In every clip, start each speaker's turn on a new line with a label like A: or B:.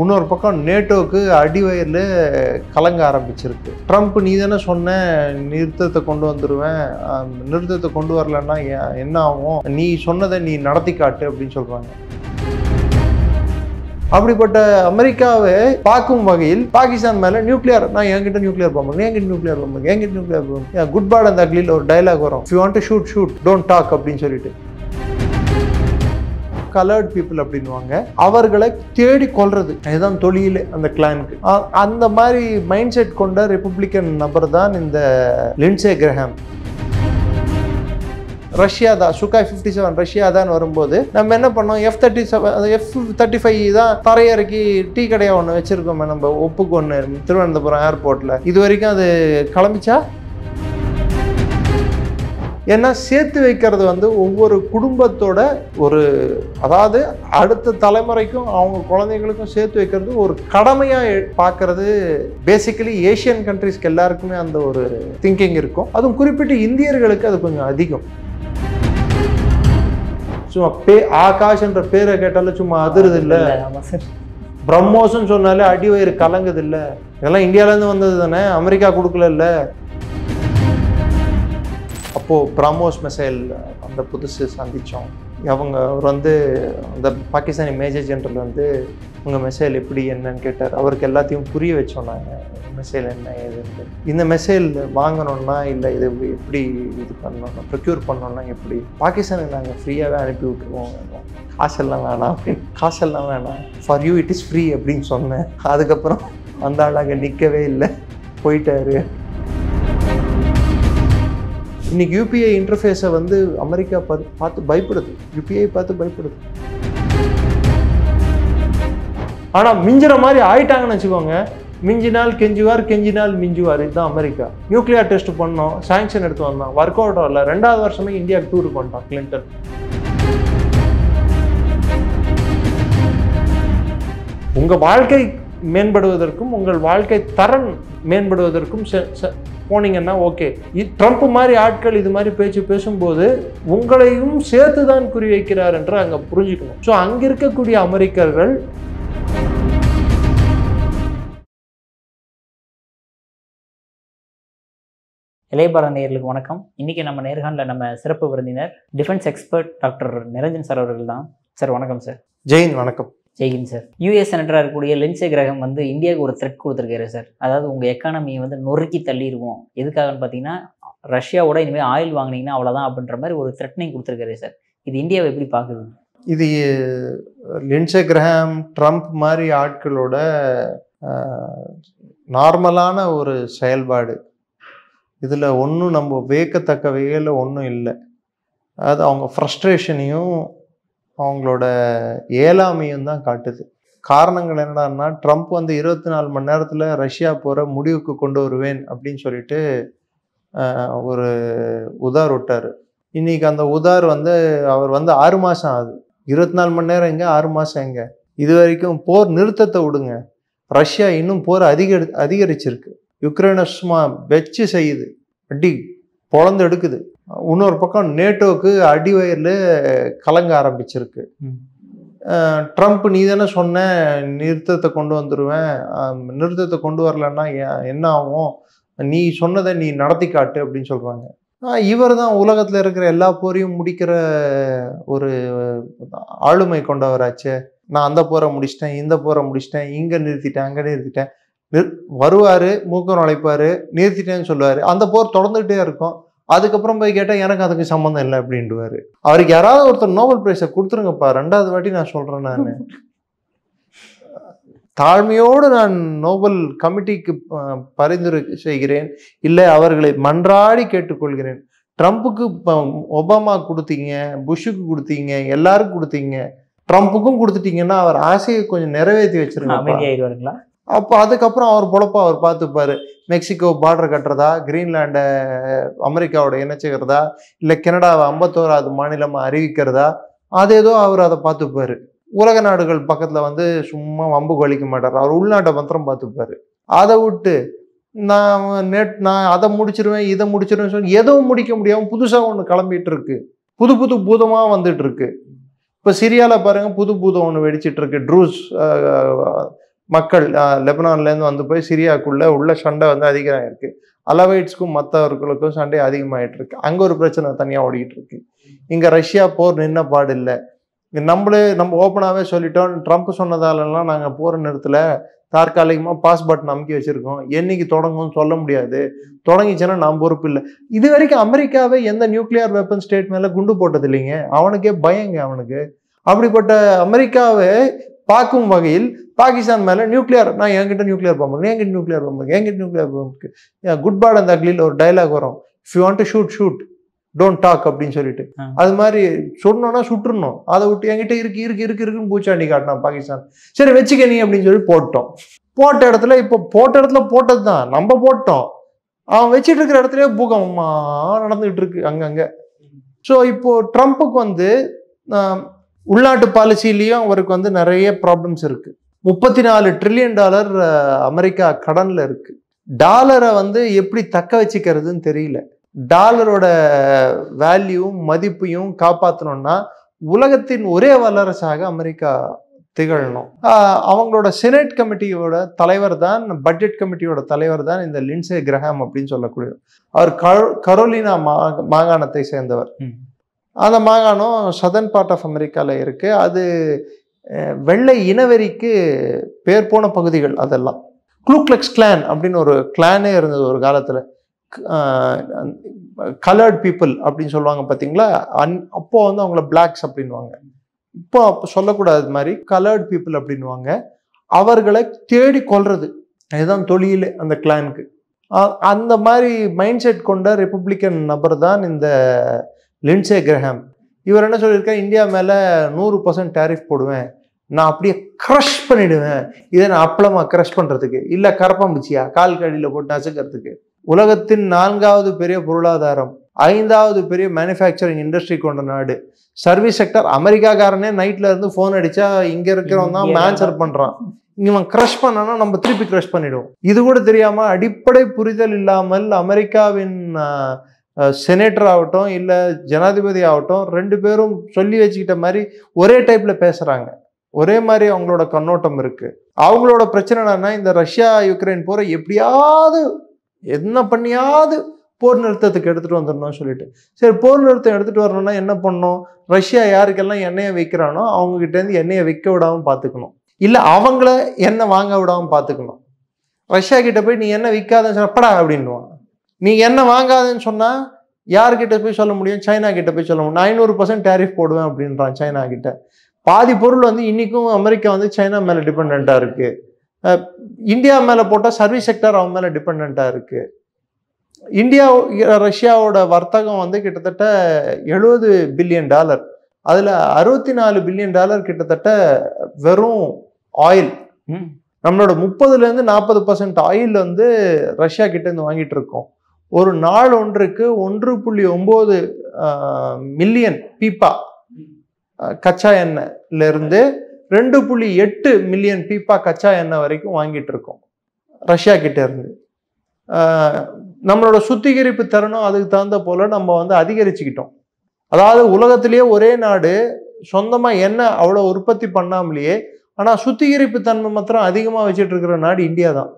A: இன்னொரு பக்கம் நேட்டோவுக்கு அடிவயரில் கலங்க ஆரம்பிச்சிருக்கு. ட்ரம்ப் நீ தானே சொன்ன நிறுத்தத்தை கொண்டு வந்துடுவேன், நிறுத்தத்தை கொண்டு வரலன்னா என்ன ஆகும், நீ சொன்னதை நீ நடத்தி காட்டு அப்படின்னு சொல்கிறாங்க. அப்படிப்பட்ட அமெரிக்காவை பார்க்கும் வகையில் பாகிஸ்தான் மேலே நியூக்ளியர், நான் என்கிட்ட நியூக்ளியர் பாம்பு, என்கிட்ட நியூக்ளியர் பாம்பு, என்கிட்ட நியூக்ளியர் பாம்பு, குட் பேட் அண்ட் அக்லியில் ஒரு டைலாக் வரும், if you want to shoot shoot don't talk அப்படின்னு சொல்லிட்டு. கலர்ட் பீப்புள் அப்படின்வாங்க, அவர்களை தேடி கொள்றது இதுதான் தொழில் அந்த கிளானுக்கு. அந்த மாதிரி மைண்ட் செட் கொண்ட ரிப்பப்ளிக்கன் நபர் தான் இந்த லிண்ட்சே கிரஹாம். ரஷ்யா தான் சுகாய் 57 ரஷ்யா தான் வரும்போது நம்ம என்ன பண்ணோம், F-35 தான் தரையிறக்கி டீ கடையாக ஒன்று வச்சிருக்கோமே நம்ம ஒப்புக்கு ஒன்று திருவனந்தபுரம் ஏர்போர்ட்டில். இது வரைக்கும் அது கிளம்பிச்சா? ஏன்னா சேர்த்து வைக்கிறது வந்து ஒவ்வொரு குடும்பத்தோட ஒரு, அதாவது அடுத்த தலைமுறைக்கும் அவங்க குழந்தைங்களுக்கும் சேர்த்து வைக்கிறது ஒரு கடமையாக பார்க்கறது. பேசிக்கலி ஏஷியன் கண்ட்ரிஸ்க்கு எல்லாருக்குமே அந்த ஒரு திங்கிங் இருக்கும். அதுவும் குறிப்பிட்டு இந்தியர்களுக்கு அது கொஞ்சம் அதிகம். சும்மா ஆகாஷ் என்ற பேரை கேட்டாலும் சும்மா அதிருது இல்லை, பிரம்மோஸ்ன்னு சொன்னாலே அடிவயிறு கலங்குது இல்லை. இதெல்லாம் இந்தியாவிலேருந்து வந்தது தானே, அமெரிக்கா கொடுக்கல இல்லை. அப்போது பிரம்மோஸ் மிசைல் அந்த புதுசு சந்தித்தோம். அவங்க அவர் வந்து அந்த பாகிஸ்தானி மேஜர் ஜெனரல் வந்து உங்கள் மிசைல் எப்படி என்னன்னு கேட்டார். அவருக்கு எல்லாத்தையும் புரிய வச்சோம் நாங்கள், மிசைல் என்ன ஏதுன்னு. இந்த மிசைல் வாங்கணுன்னா இல்லை இது எப்படி இது பண்ணணும், ப்ரொக்யூர் பண்ணோன்னா எப்படி, பாகிஸ்தானுக்கு நாங்கள் ஃப்ரீயாகவே அனுப்பி விட்டுருவோம், காசெல்லாம் வேணாம் அப்படின்னு. காசெல்லாம் வேணாம், for you it is free அப்படின்னு சொன்னேன். அதுக்கப்புறம் அந்த ஆள் அங்கே நிற்கவே இல்லை, போயிட்டாரு. இன்னைக்கு யூபிஐ இன்டர்ஃபேஸை வந்து அமெரிக்கா பார்த்து பயப்படுது, யூபிஐ பார்த்து பயப்படுது. ஆனால் மிஞ்சுற மாதிரி ஆயிட்டாங்கன்னு வச்சுக்கோங்க. மிஞ்சினால் கெஞ்சுவார், கெஞ்சினால் மிஞ்சுவார். இதுதான் அமெரிக்கா. நியூக்ளியர் டெஸ்ட் பண்ணோம், சாங்ஷன் எடுத்து வந்தான், ஒர்க் அவுட் ஆகல. 2வது வருஷமே இந்தியாவுக்கு டூருக்கு வந்துட்டான் கிளின்டன். உங்கள் வாழ்க்கை மேம்படுவதற்கும் உங்கள் வாழ்க்கை தரம் மேம்படுவதற்கும் போனீங்கன்னா ஓகே. ட்ரம்ப் மாதிரி ஆட்கள் இது மாதிரி பேசும்போது உங்களையும் சேர்த்து தான் குறி வைக்கிறார் என்று அங்கே புரிஞ்சுக்கணும். ஸோ அங்கே இருக்கக்கூடிய அமெரிக்கர்கள்
B: இளையபாரத நேயர்களுக்கு வணக்கம். இன்னைக்கு நம்ம நேர்காணல நம்ம சிறப்பு விருந்தினர் defence expert doctor Niranjan sir அவர்கள் தான். சார் வணக்கம் சார்.
A: ஜெயின் வணக்கம்.
B: ஜெய்ஹிந்த் சார். யூஎஸ் செனட்டராக இருக்கக்கூடிய லிண்ட்சே கிரஹாம் வந்து இந்தியாவுக்கு ஒரு த்ரெட் கொடுத்துருக்காரு சார். அதாவது உங்கள் எக்கானமியை வந்து நொறுக்கி தள்ளிடுவோம், எதுக்காகன்னு பார்த்தீங்கன்னா ரஷ்யாவோட இனிமேல் ஆயில் வாங்கினீங்கன்னா அவ்வளோதான் அப்படின்ற மாதிரி ஒரு த்ரெட்னிங் கொடுத்துருக்காரு சார். இது இந்தியாவை எப்படி பார்க்குது?
A: இது லிண்ட்சே கிரஹாம் ட்ரம்ப் மாதிரி ஆட்களோட நார்மலான ஒரு செயல்பாடு. இதில் ஒன்றும் நம்ம வியக்கத்தக்க வகையில் ஒன்றும் இல்லை. அதாவது அவங்க ஃப்ரஸ்ட்ரேஷனையும் அவங்களோட ஏழாமையும் தான் காட்டுது. காரணங்கள் என்னடான்னா, ட்ரம்ப் வந்து 24 மணி நேரத்தில் ரஷ்யா போகிற முடிவுக்கு கொண்டு வருவேன் அப்படின்னு சொல்லிட்டு ஒரு உதார் விட்டார். இன்னைக்கு அந்த உதார் வந்து அவர் வந்து 6 மாதம் ஆகுது. 24 மணி நேரம் எங்கே, 6 மாதம் எங்கே? இது வரைக்கும் போர் நிறுத்தத்தை விடுங்க, ரஷ்யா இன்னும் போர் அதிகரிச்சிருக்கு. யுக்ரைனை சும்மா வெச்சு செய்யுது, அடி பொழந்து எடுக்குது. இன்னொரு பக்கம் நேட்டோவுக்கு அடிவயரில் கலங்க ஆரம்பிச்சிருக்கு. ட்ரம்ப் நீ தானே சொன்ன நிறுத்தத்தை கொண்டு வந்துடுவேன், நிறுத்தத்தை கொண்டு வரலன்னா என்ன ஆகும், நீ சொன்னதை நீ நடத்தி காட்டு அப்படின்னு சொல்கிறாங்க. இவர் தான் உலகத்தில் இருக்கிற எல்லா போரையும் முடிக்கிற ஒரு ஆளுமை கொண்டவராச்சே. நான் அந்த போரை முடிச்சிட்டேன், இந்த போரை முடிச்சிட்டேன், இங்கே நிறுத்திட்டேன், அங்கே நிறுத்திட்டேன். வருவார், மூக்கம் நுழைப்பார், நிறுத்திட்டேன்னு சொல்லுவார். அந்த போர் தொடர்ந்துகிட்டே இருக்கும். அதுக்கப்புறம் போய் கேட்டால் எனக்கு அதுக்கு சம்மந்தம் இல்லை அப்படின்ட்டுவார். அவருக்கு யாராவது ஒருத்தர் நோபல் பிரைஸை கொடுத்துருங்கப்பா. 2வது வாட்டி நான் சொல்கிறேன், நான் தாழ்மையோடு நான் நோபல் கமிட்டிக்கு பரிந்துரை செய்கிறேன், இல்லை அவர்களை மன்றாடி கேட்டுக்கொள்கிறேன். ட்ரம்ப்புக்கு ஒபாமா கொடுத்தீங்க, புஷ்ஷுக்கு கொடுத்தீங்க, எல்லாருக்கும் கொடுத்தீங்க, ட்ரம்ப்புக்கும் கொடுத்துட்டீங்கன்னா அவர் ஆசையை கொஞ்சம் நிறைவேற்றி வச்சிருக்காங்க. அப்போ அதுக்கப்புறம் அவர் பொழப்பா அவர் பார்த்துப்பாரு. மெக்சிகோ பார்டர் கட்டுறதா, கிரீன்லாண்டை அமெரிக்காவோட இணைச்சிக்கிறதா, இல்லை கனடாவை 51வது மாநிலமாக அறிவிக்கிறதா, அது ஏதோ அவர் அதை பார்த்துப்பாரு. உலக நாடுகள் பக்கத்தில் வந்து சும்மா வம்பு கழிக்க மாட்டார். அவர் உள்நாட்டை மாத்திரம் பார்த்துப்பாரு. அதை விட்டு நான் அதை முடிச்சிருவேன், இதை முடிச்சிருவேன் சொல்லி எதுவும் முடிக்க முடியாமல் புதுசாக ஒன்று கிளம்பிட்டு இருக்கு. புது பூதமாக வந்துட்டு இருக்கு. இப்போ சிரியாவில் பாருங்கள், புது பூதம் ஒன்று வெடிச்சிட்டு இருக்கு. ட்ரூஸ் மக்கள் லெபனான்லேருந்து வந்து போய் சிரியாக்குள்ள உள்ள சண்டை வந்து அதிகம் இருக்கு. அலவைட்ஸ்க்கும் மற்றவர்களுக்கும் சண்டை அதிகமாயிட்டு இருக்கு. அங்க ஒரு பிரச்சனை தனியா ஓடிட்டு இருக்கு. இங்க ரஷ்யா போர் நின்ன பாடு இல்லை. நம்ம ஓப்பனாவே சொல்லிட்டோம், ட்ரம்ப் சொன்னதாலலாம் நாங்க போற நிறுத்தல, தற்காலிகமா பாஸ் பட்டன் அமுக்கி வச்சிருக்கோம், என்னைக்கு தொடங்கும்னு சொல்ல முடியாது, தொடங்கிச்சுன்னா நான் பொறுப்பு இல்லை. இது வரைக்கும் அமெரிக்காவே எந்த நியூக்ளியர் வெப்பன் ஸ்டேட் மேல குண்டு போட்டது இல்லைங்க. அவனுக்கே பயங்க அவனுக்கு. அப்படிப்பட்ட அமெரிக்காவை பார்க்கும் வகையில் பாகிஸ்தான் மேல நியூக்ளியர், நான் என்கிட்ட நியூக்ளியர் பாம்பு, என்கிட்ட நியூக்ளியர் பாம்பு, என்கிட்ட நியூக்ளியர் பாம்பு. குட் பேட் அண்ட் அக்லியில் ஒரு டைலாக் வரும், if you want to shoot shoot, don't talk அப்படின்னு சொல்லிட்டு. அது மாதிரி சொன்னோன்னா சுட்டுறணும். அதை விட்டு என்கிட்ட இருக்குன்னு பூச்சாண்டி காட்டினான் பாகிஸ்தான். சரி வச்சுக்க நீ அப்படின்னு சொல்லி போட்டோம். போட்ட இடத்துல போட்டது தான் நம்ம போட்டோம். அவன் வச்சுட்டு இருக்கிற இடத்துல பூகம்பமா நடந்துகிட்டு இருக்கு அங்கங்க. ஸோ இப்போ ட்ரம்ப்புக்கு வந்து உள்நாட்டு பாலிசிலையும் அவருக்கு வந்து நிறைய ப்ராப்ளம்ஸ் இருக்கு. $34 ட்ரில்லியன் அமெரிக்கா கடன்ல இருக்கு. டாலரை வந்து எப்படி தக்க வச்சுக்கிறதுன்னு தெரியல. டாலரோட வேல்யூவும் மதிப்பையும் காப்பாற்றணும்னா உலகத்தின் ஒரே வல்லரசாக அமெரிக்கா திகழணும். அவங்களோட செனட் கமிட்டியோட தலைவர் தான், பட்ஜெட் கமிட்டியோட தலைவர் தான் இந்த லிண்ட்சே கிரஹாம் அப்படின்னு சொல்லக்கூடிய. அவர் கரோலினா மாகாணத்தை சேர்ந்தவர். அந்த மாகாணம் சதர்ன் பார்ட் ஆஃப் அமெரிக்காவில் இருக்கு. அது வெள்ளை இனவெறிக்கு பேர் போன பகுதிகள். அதெல்லாம் க்ளூக்ளக்ஸ் கிளான் அப்படின்னு ஒரு கிளானே இருந்தது ஒரு காலத்தில். கலர்ட் பீப்புள் அப்படின்னு சொல்லுவாங்க பார்த்தீங்களா. அப்போ வந்து அவங்கள பிளாக்ஸ் அப்படின்வாங்க. இப்போ சொல்லக்கூடாது மாதிரி கலர்ட் பீப்புள் அப்படின்வாங்க. அவர்களை தேடி கொள்றது இதுதான் தொழில் அந்த கிளானுக்கு. அந்த மாதிரி மைண்ட் செட் கொண்ட ரிப்பப்ளிக்கன் நபர் தான் இந்த லிண்ட்சே கிரஹாம். இவர் என்ன சொல்லியிருக்காரு, இந்தியா மேலே 100% டேரிஃப் போடுவேன், நான் அப்படியே க்ரஷ் பண்ணிடுவேன். இதை நான் அப்பளமா க்ரஷ் பண்ணுறதுக்கு இல்லை, கரப்பாம்பூச்சியா கால் கடியில் போட்டு நசுக்கிறதுக்கு. உலகத்தின் 4வது பெரிய பொருளாதாரம், 5வது பெரிய மேனுஃபேக்சரிங் இண்டஸ்ட்ரி கொண்ட நாடு. சர்வீஸ் செக்டர் அமெரிக்காக்காரனே நைட்ல இருந்து ஃபோன் அடிச்சா இங்க இருக்கிறவன் தான் ஆன்சர் பண்றான். இவன் கிரஷ் பண்ணனா நம்ம திருப்பி கிரஷ் பண்ணிடுவோம். இது கூட தெரியாம, அடிப்படை புரிதல் இல்லாமல் அமெரிக்காவின் செனேட்டர் ஆகட்டும் இல்லை ஜனாதிபதி ஆகட்டும், 2 பேரும் சொல்லி வச்சுக்கிட்ட மாதிரி ஒரே டைப்ல பேசுறாங்க. ஒரே மாதிரி அவங்களோட கண்ணோட்டம் இருக்கு. அவங்களோட பிரச்சனை என்னன்னா, இந்த ரஷ்யா யுக்ரைன் போரை எப்படியாவது என்ன பண்ணியாவது போர் நிறுத்தத்துக்கு எடுத்துட்டு வந்துடணும்னு சொல்லிட்டு. சரி, போர் நிறுத்தம் எடுத்துட்டு வரணும்னா என்ன பண்ணணும்? ரஷ்யா யாருக்கெல்லாம் எண்ணெயை வைக்கிறானோ அவங்க கிட்ட இருந்து எண்ணெயை வைக்க விடாம பாத்துக்கணும், இல்ல அவங்கள எண்ணெய் வாங்க விடாம பாத்துக்கணும். ரஷ்யா கிட்ட போய் நீ எண்ணெய் விற்காதன்னு சொன்னா படா அப்படின்வான். நீ எண்ணெய் வாங்காதன்னு சொன்னா யார்கிட்ட போய் சொல்ல முடியும்? சைனா கிட்ட போய் சொல்ல முடியும். 500% டேரிஃப் போடுவேன் அப்படின்றான் சைனா கிட்ட. பாதி பொருள் வந்து இன்னைக்கும் அமெரிக்கா வந்து சைனா மேல டிபெண்டா இருக்கு. இந்தியா மேல போட்டா சர்வீஸ் செக்டர் அவன் மேல டிபெண்டா இருக்கு. இந்தியா ரஷ்யாவோட வர்த்தகம் வந்து கிட்டத்தட்ட $70 பில்லியன். அதுல $64 பில்லியன் கிட்டத்தட்ட வெறும் ஆயில். நம்மளோட 30% ஆயில் வந்து ரஷ்யா கிட்ட இருந்து வாங்கிட்டு இருக்கோம். ஒரு நாள் ஒன்றுக்கு 1.9 மில்லியன் பீப்பா கச்சா எண்ணெய்ல இருந்து 2.8 மில்லியன் பீப்பா கச்சா எண்ணெய் வரைக்கும் வாங்கிட்டு இருக்கோம் ரஷ்யா கிட்ட இருந்து. நம்மளோட சுத்திகரிப்பு தரணும் அதுக்கு தகுந்த போல நம்ம வந்து அதிகரிச்சுக்கிட்டோம். அதாவது உலகத்திலேயே ஒரே நாடு சொந்தமா எண்ணெய் அவ்வளோ உற்பத்தி பண்ணாமலேயே ஆனா சுத்திகரிப்பு தன்மை மாத்திரம் அதிகமா வச்சுட்டு இருக்கிற நாடு இந்தியா தான்.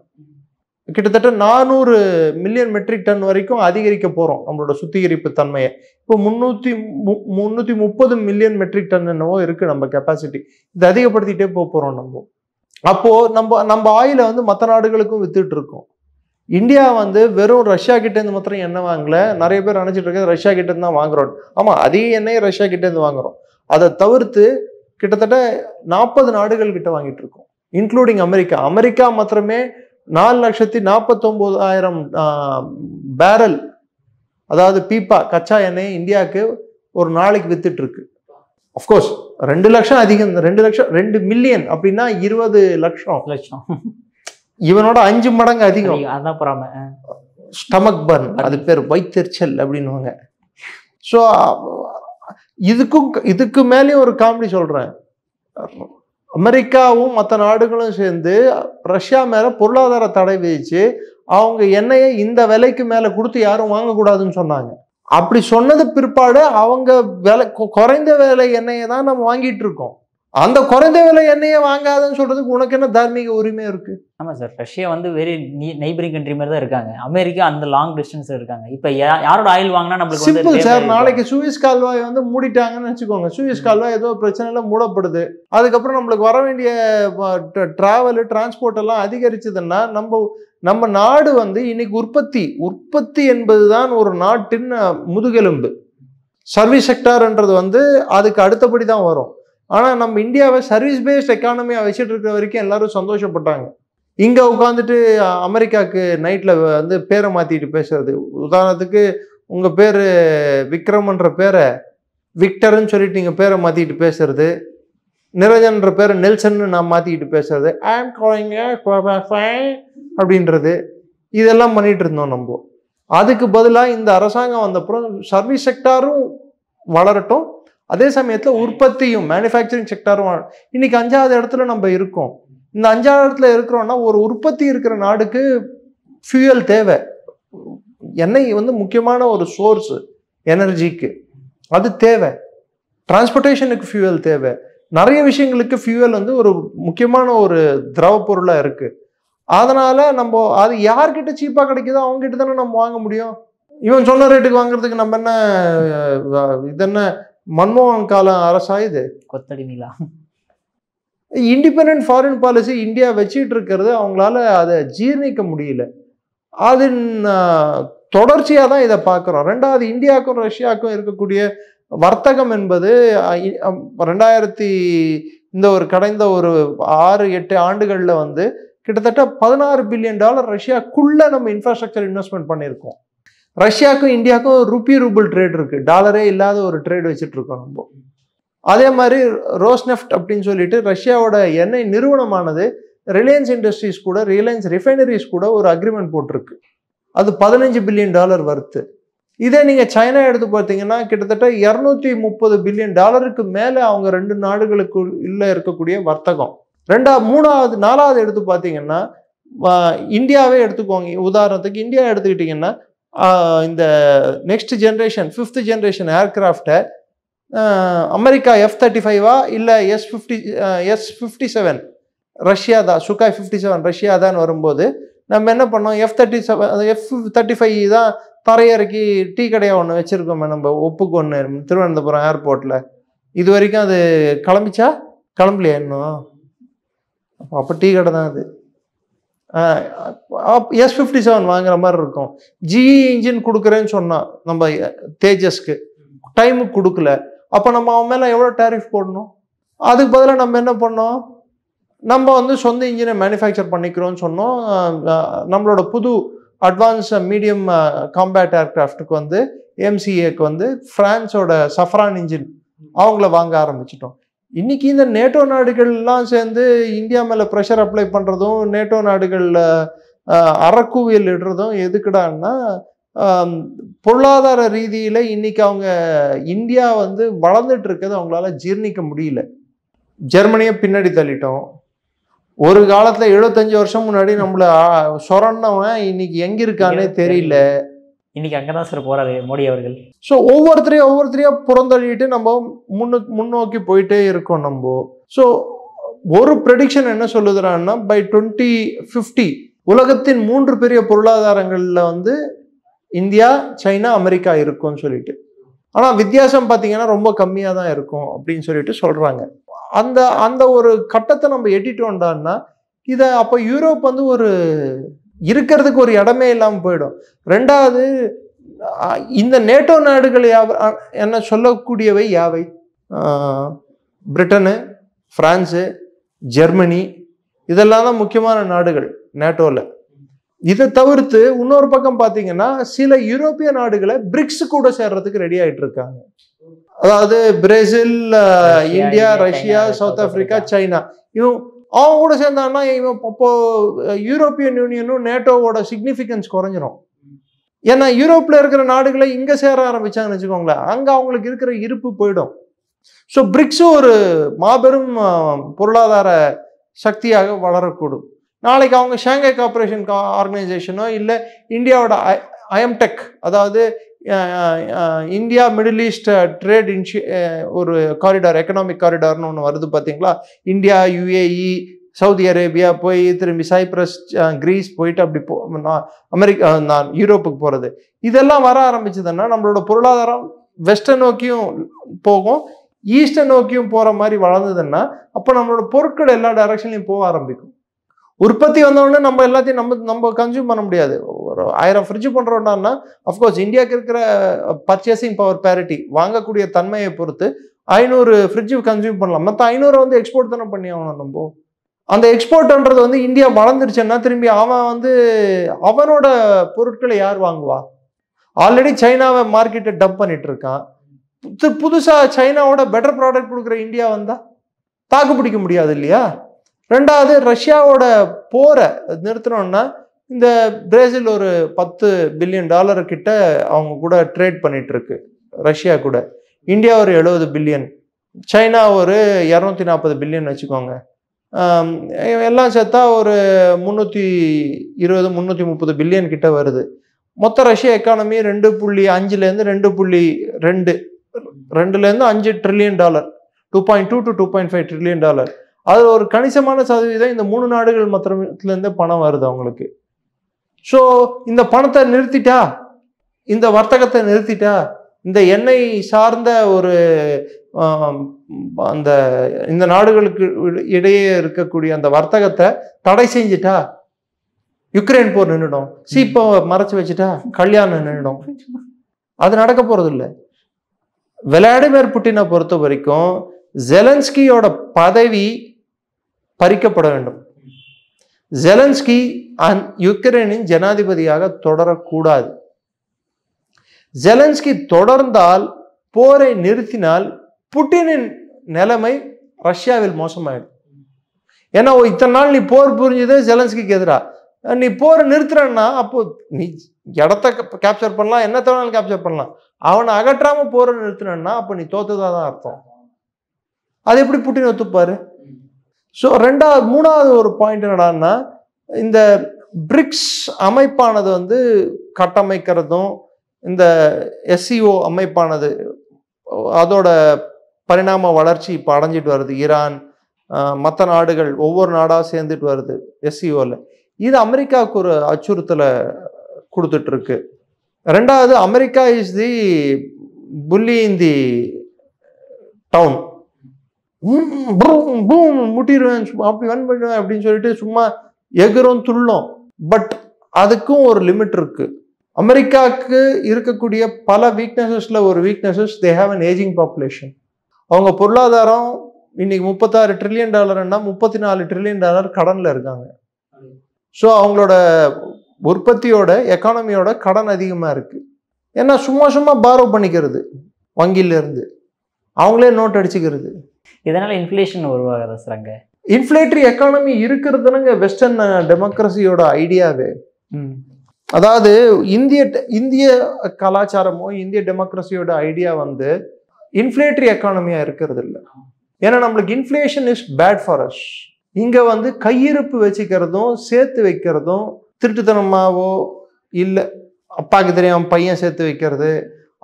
A: கிட்டத்தட்ட 400 மில்லியன் மெட்ரிக் டன் வரைக்கும் அதிகரிக்க போறோம் நம்மளோட சுத்திகரிப்பு தன்மையை. இப்போ 330 மில்லியன் மெட்ரிக் டன் என்னவோ இருக்கு நம்ம கெப்பாசிட்டி. இது அதிகப்படுத்திட்டே போறோம் நம்ம. அப்போ நம்ம ஆயில வந்து மற்ற நாடுகளுக்கும் வித்துட்டு இருக்கோம். இந்தியா வந்து வெறும் ரஷ்யா கிட்ட இருந்து மாத்திரம் எண்ணெய் வாங்கல. நிறைய பேர் நினைச்சிட்டு இருக்க ரஷ்யா கிட்ட இருந்து தான் வாங்குறோம். ஆமா, அதிக எண்ணெயை ரஷ்யா கிட்ட இருந்து வாங்குறோம். அதை தவிர்த்து கிட்டத்தட்ட 40 நாடுகள் கிட்ட வாங்கிட்டு இருக்கோம், இன்க்ளூடிங் அமெரிக்கா. அமெரிக்கா மாத்திரமே 4,49,000 பேரல், அதாவது பீப்பா கச்சா எண்ணெய் இந்தியாவுக்கு ஒரு நாளைக்கு வித்துட்டு இருக்கு. அப்கோர்ஸ் 2 லட்சம் அதிகம். 2 மில்லியன் அப்படின்னா 20 லட்சம். இவனோட 5 மடங்கு அதிகம். ஸ்டமக் பர்ன், அது பேர் வயிற்றெரிச்சல் அப்படின்னுவாங்க. ஸோ இதுக்கு மேலேயும் ஒரு காமெடி சொல்றேன். அமெரிக்காவும் மற்ற நாடுகளும் சேர்ந்து ரஷ்யா மேல பொருளாதார தடை விதிச்சு அவங்க எண்ணெயை இந்த விலைக்கு மேல கொடுத்து யாரும் வாங்கக்கூடாதுன்னு சொன்னாங்க. அப்படி சொன்னது பிற்பாடு அவங்க விலை குறைந்த விலை எண்ணெயை தான் நம்ம வாங்கிட்டு இருக்கோம். அந்த குறைந்த விலை எண்ணெயை வாங்காதுன்னு சொல்றதுக்கு உனக்கு என்ன தார்மீக உரிமை இருக்கு?
B: ஆமாம் சார், ரஷ்யா வந்து வெரி நெய்பரிங் கண்ட்ரி மாதிரி தான் இருக்காங்க. அமெரிக்கா அந்த லாங் டிஸ்டன்ஸ் இருக்காங்க. இப்போ யாரோட ஆயில் வாங்கினா நம்மளுக்கு வந்து
A: சிம்பிள் சார். நாளைக்கு சூயஸ் கால்வாய் வந்து மூடிட்டாங்கன்னு வச்சுக்கோங்க. சூயஸ் கால்வாய் ஏதோ பிரச்சனைல மூடப்படுது. அதுக்கப்புறம் நம்மளுக்கு வர வேண்டிய டிராவல் டிரான்ஸ்போர்ட் எல்லாம் அதிகரிச்சதுன்னா நம்ம நாடு வந்து இன்னைக்கு உற்பத்தி என்பதுதான் ஒரு நாட்டின் முதுகெலும்பு. சர்வீஸ் செக்டார்ன்றது வந்து அதுக்கு அடுத்தபடி தான் வரும். ஆனால் நம்ம இந்தியாவை சர்வீஸ் பேஸ்ட் எக்கானமியாக வச்சுட்டு இருக்கிற வரைக்கும் எல்லாரும் சந்தோஷப்பட்டாங்க. இங்கே உட்காந்துட்டு அமெரிக்காவுக்கு நைட்டில் வந்து பேரை மாற்றிட்டு பேசுறது. உதாரணத்துக்கு உங்கள் பேர் விக்ரம்ன்ற பேரை விக்டர்ன்னு சொல்லிட்டு நீங்கள் பேரை மாற்றிட்டு பேசுறது, நிரஞ்சன்ற பேரை நெல்சன்னு நான் மாற்றிக்கிட்டு பேசுறது, அப்படின்றது, இதெல்லாம் பண்ணிட்டு இருந்தோம் நம்ம. அதுக்கு பதிலாக இந்த அரசாங்கம் வந்தப்புறம் சர்வீஸ் செக்டாரும் வளரட்டும், அதே சமயத்தில் உற்பத்தியும் மேனுஃபேக்சரிங் செக்டாரும் இன்னைக்கு 5வது இடத்துல நம்ம இருக்கோம். இந்த 5வது இடத்துல இருக்கிறோம்னா ஒரு உற்பத்தி இருக்கிற நாடுக்கு ஃபியூயல் தேவை. எண்ணெய் வந்து முக்கியமான ஒரு சோர்ஸ் எனர்ஜிக்கு, அது தேவை. டிரான்ஸ்போர்ட்டேஷனுக்கு ஃபியூயல் தேவை. நிறைய விஷயங்களுக்கு ஃபியூயல் வந்து ஒரு முக்கியமான ஒரு திரவ பொருளாக இருக்கு. அதனால நம்ம அது யார்கிட்ட சீப்பாக கிடைக்குதோ அவங்க கிட்ட தானே நம்ம வாங்க முடியும். இவன் சொன்ன ரேட்டுக்கு வாங்குறதுக்கு நம்ம என்ன இது என்ன மன்மோகன் காலம் அரசா இது?
B: கொத்தடிமையா?
A: இண்டிபெண்டன்ட் ஃபாரின் பாலிசி இந்தியா வச்சுட்டு இருக்கிறது அவங்களால அதை ஜீர்ணிக்க முடியல. அதன் தொடர்ச்சியாக தான் இதை பார்க்குறோம். ரெண்டாவது, இந்தியாவுக்கும் ரஷ்யாவுக்கும் இருக்கக்கூடிய வர்த்தகம் என்பது 2000 இந்த ஒரு கடந்த ஒரு 6-8 ஆண்டுகளில் வந்து கிட்டத்தட்ட $16 பில்லியன் ரஷ்யாக்குள்ள நம்ம இன்ஃப்ராஸ்ட்ரக்சர் இன்வெஸ்ட்மெண்ட் பண்ணியிருக்கோம். ரஷ்யாவுக்கும் இந்தியாவுக்கும் ரூபிள் ட்ரேட் இருக்கு, டாலரே இல்லாத ஒரு ட்ரேட் வச்சுட்டு இருக்கோம் நம்ம. அதே மாதிரி ரோஸ்நெஃப்ட் அப்படின்னு சொல்லிட்டு ரஷ்யாவோட எண்ணெய் நிறுவனமானது ரிலையன்ஸ் இண்டஸ்ட்ரீஸ் கூட, ரிலையன்ஸ் ரிஃபைனரிஸ் கூட ஒரு அக்ரிமெண்ட் போட்டிருக்கு. அது $15 பில்லியன் வர்த்து. இதே நீங்கள் சைனா எடுத்து பார்த்தீங்கன்னா கிட்டத்தட்ட $230 பில்லியன் மேலே அவங்க 2 நாடுகளுக்குள்ள இருக்கக்கூடிய வர்த்தகம். 4வது எடுத்து பார்த்தீங்கன்னா இந்தியாவே எடுத்துக்கோங்க. உதாரணத்துக்கு இந்தியா எடுத்துக்கிட்டிங்கன்னா இந்த நெக்ஸ்ட் ஜென்ரேஷன் 5th ஜென்ரேஷன் ஏர்கிராஃப்டை அமெரிக்கா F-35 இல்லை S-57 ரஷ்யா தான், சுகாய் 57 ரஷ்யா தான் வரும்போது நம்ம என்ன பண்ணோம், F-35 தான் தரையிறக்கி டீ கடையாக ஒன்று வச்சுருக்கோமே நம்ம, ஒப்புக்கு ஒன்று திருவனந்தபுரம் ஏர்போர்ட்டில். இது வரைக்கும் அது கிளம்பலையா இன்னும்? அப்போ டீ கடை தான் அது. S-57 வாங்குற மாதிரி இருக்கும். GE இன்ஜின் கொடுக்குறேன்னு சொன்னான் நம்ம தேஜஸ்க்கு, டைமுக்கு கொடுக்கல. அப்போ நம்ம அவன் மேலே எவ்வளோ டேரிஃப் போடணும்? அதுக்கு பதிலாக நம்ம என்ன பண்ணோம், நம்ம வந்து சொந்த இன்ஜினை மேனுஃபேக்சர் பண்ணிக்கிறோன்னு சொன்னோம். நம்மளோட புது அட்வான்ஸ் மீடியம் காம்பேட் ஏர்கிராஃப்டுக்கு வந்து MCAக்கு வந்து ஃப்ரான்ஸோட சஃப்ரான் இன்ஜின் அவங்கள வாங்க ஆரம்பிச்சிட்டோம். இன்னைக்கு இந்த நேட்டோ நாடுகள்லாம் சேர்ந்து இந்தியா மேலே ப்ரெஷர் அப்ளை பண்ணுறதும், நேட்டோ நாடுகளில் அறக்கூவியல் இடுறதும் எதுக்குடான்னா, பொருளாதார ரீதியில் இன்னைக்கு அவங்க இந்தியா வந்து வளர்ந்துட்டு இருக்கிறது அவங்களால ஜீர்ணிக்க முடியல. ஜெர்மனியை பின்னாடி தள்ளிட்டோம். ஒரு காலத்தில் 75 வருஷம் முன்னாடி நம்மளை சொரன்னவன் இன்னைக்கு எங்க இருக்கானே தெரியல.
B: இன்னைக்கு அங்கதான் சார் போறாரு மோடி அவர்கள்.
A: ஸோ ஒவ்வொருத்தரையா புறந்தள்ளிட்டு நம்ம முன்னோக்கி போயிட்டே இருக்கோம் நம்ம. ஸோ ஒரு ப்ரெடிக்ஷன் என்ன சொல்லுதுறான்னா, பை 2050 உலகத்தின் 3 பெரிய பொருளாதாரங்கள்ல வந்து இந்தியா, சைனா, அமெரிக்கா இருக்கும்னு சொல்லிட்டு. ஆனால் வித்தியாசம் பார்த்தீங்கன்னா ரொம்ப கம்மியாக தான் இருக்கும் அப்படின்னு சொல்லிட்டு சொல்றாங்க. அந்த ஒரு கட்டத்தை நம்ம எட்டிட்டோம்டான்னா இதை அப்போ யூரோப் வந்து ஒரு இருக்கிறதுக்கு ஒரு இடமே இல்லாமல் போயிடும். ரெண்டாவது, இந்த நேட்டோ நாடுகள் என்ன சொல்லக்கூடியவை யாவை? பிரிட்டனு, பிரான்ஸு, ஜெர்மனி, இதெல்லாம் தான் முக்கியமான நாடுகள் நேட்டோவில். இதை தவிர்த்து இன்னொரு பக்கம் பார்த்தீங்கன்னா சில யூரோப்பிய நாடுகளை பிரிக்ஸ் கூட சேர்றதுக்கு ரெடி ஆகிட்டு இருக்காங்க. அதாவது Brazil, India, Russia, south Africa, China, அவங்க கூட சேர்ந்தாங்கன்னா இப்போ யூரோப்பியன் யூனியனும் நேட்டோவோட சிக்னிஃபிகன்ஸ் குறைஞ்சிரும். ஏன்னா யூரோப்பில் இருக்கிற நாடுகளை இங்கே சேர ஆரம்பிச்சாங்கன்னு வச்சுக்கோங்களேன், அங்கே அவங்களுக்கு இருக்கிற இருப்பு போயிடும். ஸோ பிரிக்ஸும் ஒரு மாபெரும் பொருளாதார சக்தியாக வளரக்கூடும். நாளைக்கு அவங்க ஷாங்காய் கோஆபரேஷன் ஆர்கனைசேஷனோ இல்லை இந்தியாவோட ஐஎம்டெக், அதாவது இந்தியா மிடில் ஈஸ்ட் ட்ரேட் ஒரு காரிடார், எக்கனாமிக் காரிடார்னு ஒன்று வருது பார்த்தீங்களா? இந்தியா, UAE, சவுதி அரேபியா போய் திரும்பி சைப்ரஸ், கிரீஸ் போயிட்டு அப்படி அமெரிக்கா, யூரோப்புக்கு போகிறது. இதெல்லாம் வர ஆரம்பிச்சதுன்னா நம்மளோட பொருளாதாரம் வெஸ்டை நோக்கியும் போகும், ஈஸ்டை நோக்கியும் போகிற மாதிரி வளர்ந்ததுன்னா அப்போ நம்மளோட பொருட்கள் எல்லா டைரக்ஷன்லையும் போக ஆரம்பிக்கும். உற்பத்தி வந்தோடனே நம்ம எல்லாத்தையும் நம்ம கன்சியூம் பண்ண முடியாது. ஒரு 1000 ஃப்ரிட்ஜ் பண்ணுறோம்னா அஃப்கோர்ஸ் இந்தியாவுக்கு இருக்கிற பர்ச்சேசிங் பவர் பேரிட்டி, வாங்கக்கூடிய தன்மையை பொறுத்து 500 ஃப்ரிட்ஜ் கன்சியூம் பண்ணலாம். மற்ற 500 வந்து எக்ஸ்போர்ட் தானே பண்ணி ஆகணும். நம்ம அந்த எக்ஸ்போர்ட்ன்றது வந்து இந்தியா வளர்ந்துருச்சுன்னா திரும்பி அவன் வந்து அவனோட பொருட்களை யார் வாங்குவா? ஆல்ரெடி சைனாவை மார்க்கெட்டை டம்ப் பண்ணிட்டு இருக்கான். புதுசாக சைனாவோட பெட்டர் ப்ராடக்ட் கொடுக்குற இந்தியா வந்தா தாக்கு பிடிக்க முடியாது இல்லையா? ரெண்டாவது, ரஷ்யாவோட போரை நிறுத்தினோம்னா இந்த பிரேசில் ஒரு $10 பில்லியன் கிட்ட அவங்க கூட ட்ரேட் பண்ணிட்டு இருக்கு ரஷ்யா கூட. இந்தியா ஒரு 70 பில்லியன், சைனா ஒரு 240 பில்லியன் வச்சுக்கோங்க. எல்லாம் சேர்த்தா ஒரு 320-330 பில்லியன் கிட்ட வருது. மொத்த ரஷ்யா எக்கானமி 2.5லேருந்து 2.2லேருந்து $5 ட்ரில்லியன், $2.2 to $2.5 ட்ரில்லியன். அது ஒரு கணிசமான சதவீதம் இந்த 3 நாடுகள் மொத்தத்துலேருந்து பணம் வருது அவங்களுக்கு. ஸோ இந்த பணத்தை நிறுத்திட்டா, இந்த வர்த்தகத்தை நிறுத்திட்டா, இந்த எண்ணெய் சார்ந்த ஒரு அந்த இந்த நாடுகளுக்கு இடையே இருக்கக்கூடிய அந்த வர்த்தகத்தை தடை செஞ்சுட்டா யுக்ரைன் போர் நின்றுடும். இப்போ மறைச்சு வச்சுட்டா கல்யாணம் நின்றுடும். அது நடக்க போறது இல்லை. விளாடிமிர் புட்டினை பொறுத்த வரைக்கும் ஜெலன்ஸ்கியோட பதவி பறிக்கப்பட வேண்டும். ஜெலன்ஸ்கி யுக்ரைனின் ஜனாதிபதியாக தொடரக்கூடாது. ஜெலன்ஸ்கி தொடர்ந்தால், போரை நிறுத்தினால் புட்டினின் நிலைமை ரஷ்யாவில் மோசமாயிடும். ஏன்னா இத்தனை நாள் நீ போர் புரிஞ்சது ஜெலன்ஸ்கிக்கு எதிராக, நீ போரை நிறுத்துறன்னா அப்போ நீ இடத்த கேப்சர் பண்ணலாம், என்ன தவறாலும் கேப்சர் பண்ணலாம், அவனை அகற்றாம போரை நிறுத்தினா அப்போ நீ தோத்துதான் அர்த்தம். அது எப்படி புட்டின் ஒத்துப்பாரு? ஸோ மூணாவது ஒரு பாயிண்ட் என்னடான்னா, இந்த பிரிக்ஸ் அமைப்பானது வந்து கட்டமைக்கிறதும், இந்த SCO அமைப்பானது அதோட பரிணாம வளர்ச்சி இப்போ அடைஞ்சிட்டு வருது. ஈரான், மற்ற நாடுகள் ஒவ்வொரு நாடாக சேர்ந்துட்டு வருது SCOவில். இது அமெரிக்காவுக்கு ஒரு அச்சுறுத்தலை கொடுத்துட்டு இருக்கு. ரெண்டாவது, America is the bully in the town. முட்டிடுவேன், அப்படி வன் பண்ணுவேன் அப்படின்னு சொல்லிட்டு சும்மா எகுரும் துள்ளும். பட் அதுக்கும் ஒரு லிமிட் இருக்கு. அமெரிக்காவுக்கு இருக்கக்கூடிய பல வீக்னஸஸ்ல ஒரு weaknesses, they have an ageing population. அவங்க பொருளாதாரம் இன்னைக்கு $36 ட்ரில்லியன், 34 ட்ரில்லியன் கடன்ல இருக்காங்க. ஸோ அவங்களோட உற்பத்தியோட எக்கானமியோட கடன் அதிகமா இருக்கு. ஏன்னா சும்மா பாரோ பண்ணிக்கிறது வங்கியில இருந்து, அவங்களே நோட் அடிச்சுக்கிறது.
B: இதனால இன்ஃப்ளேஷன் உருவாகுதா சார்? அங்கே
A: இன்ஃப்ளேட்டரி எக்கானமி இருக்கிறதுனுங்க வெஸ்டர்ன் டெமோக்ரஸியோட ஐடியாவே. அதாவது இந்திய கலாச்சாரமோ இந்திய டெமோக்ரஸியோட ஐடியா வந்து இன்ஃப்ளேட்டரி எக்கானமியா இருக்கிறது இல்லை. ஏன்னா நம்மளுக்கு inflation is bad for us. இங்க வந்து கையிருப்பு வச்சுக்கிறதும் சேர்த்து வைக்கிறதும் திருட்டுத்தனமாவோ இல்லை, அப்பாவுக்கு தெரியாம பையன் சேர்த்து வைக்கிறது,